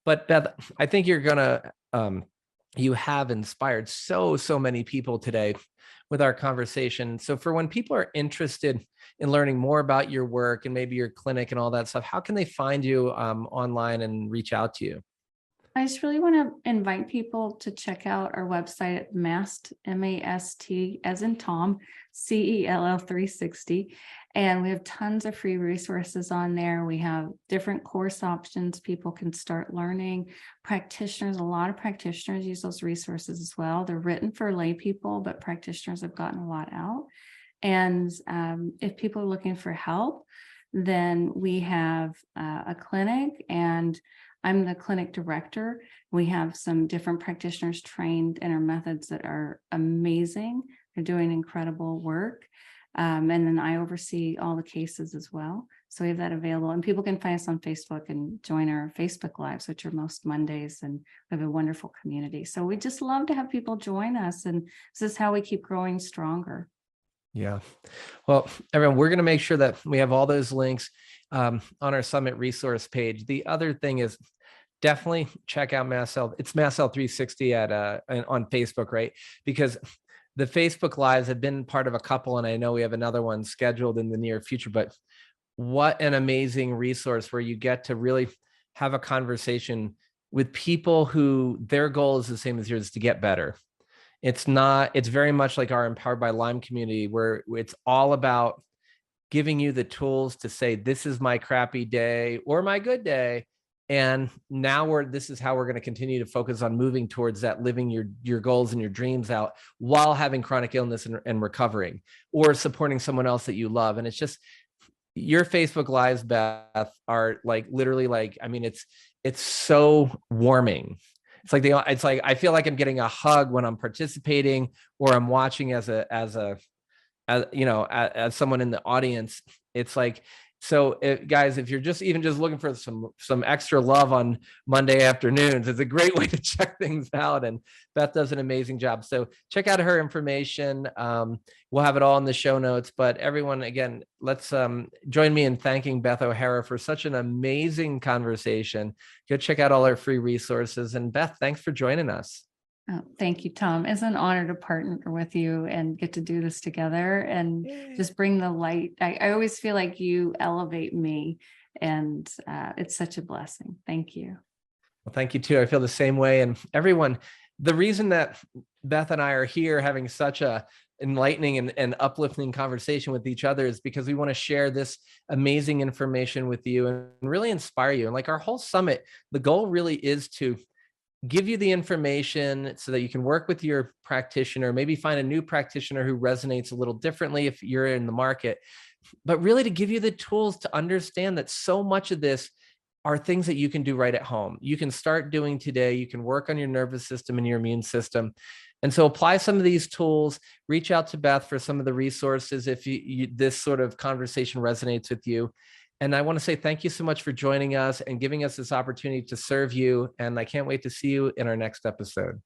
But Beth, I think you have inspired so many people today with our conversation. So for when people are interested in learning more about your work and maybe your clinic and all that stuff, how can they find you online and reach out to you? I just really want to invite people to check out our website at MAST, M-A-S-T, as in Tom, CELL 360. And we have tons of free resources on there. We have different course options people can start learning. Practitioners, a lot of practitioners use those resources as well. They're written for lay people, but practitioners have gotten a lot out. And if people are looking for help, then we have a clinic, and I'm the clinic director. We have some different practitioners trained in our methods that are amazing. They're doing incredible work. And then I oversee all the cases as well. So we have that available, and people can find us on Facebook and join our Facebook Lives, which are most Mondays, and we have a wonderful community. So we just love to have people join us, and this is how we keep growing stronger. Yeah. Well, everyone, we're going to make sure that we have all those links on our Summit resource page. The other thing is definitely check out MassL. It's MassL 360 on Facebook, right? Because the Facebook Lives have been part of a couple, and I know we have another one scheduled in the near future, but what an amazing resource where you get to really have a conversation with people who their goal is the same as yours, to get better. It's very much like our Empowered by Lyme community, where it's all about giving you the tools to say, this is my crappy day or my good day, And now this is how we're going to continue to focus on moving towards that, living your goals and your dreams out while having chronic illness and recovering, or supporting someone else that you love. And it's just, your Facebook lives, Beth, are like literally like, I mean, it's so warming. It's like I feel like I'm getting a hug when I'm participating, or I'm watching as someone in the audience. It's like, so guys, if you're just looking for some extra love on Monday afternoons, it's a great way to check things out. And Beth does an amazing job. So check out her information. We'll have it all in the show notes. But everyone, again, let's join me in thanking Beth O'Hara for such an amazing conversation. Go check out all our free resources. And Beth, thanks for joining us. Oh, thank you, Tom. It's an honor to partner with you and get to do this together and just bring the light. I always feel like you elevate me, and it's such a blessing. Thank you. Well, thank you too. I feel the same way. And everyone, the reason that Beth and I are here having such a enlightening and uplifting conversation with each other is because we want to share this amazing information with you and really inspire you. And like our whole summit, the goal really is to give you the information so that you can work with your practitioner, maybe find a new practitioner who resonates a little differently if you're in the market, but really to give you the tools to understand that so much of this are things that you can do right at home. You can start doing today. You can work on your nervous system and your immune system. And so apply some of these tools, reach out to Beth for some of the resources if this sort of conversation resonates with you. And I want to say thank you so much for joining us and giving us this opportunity to serve you. And I can't wait to see you in our next episode.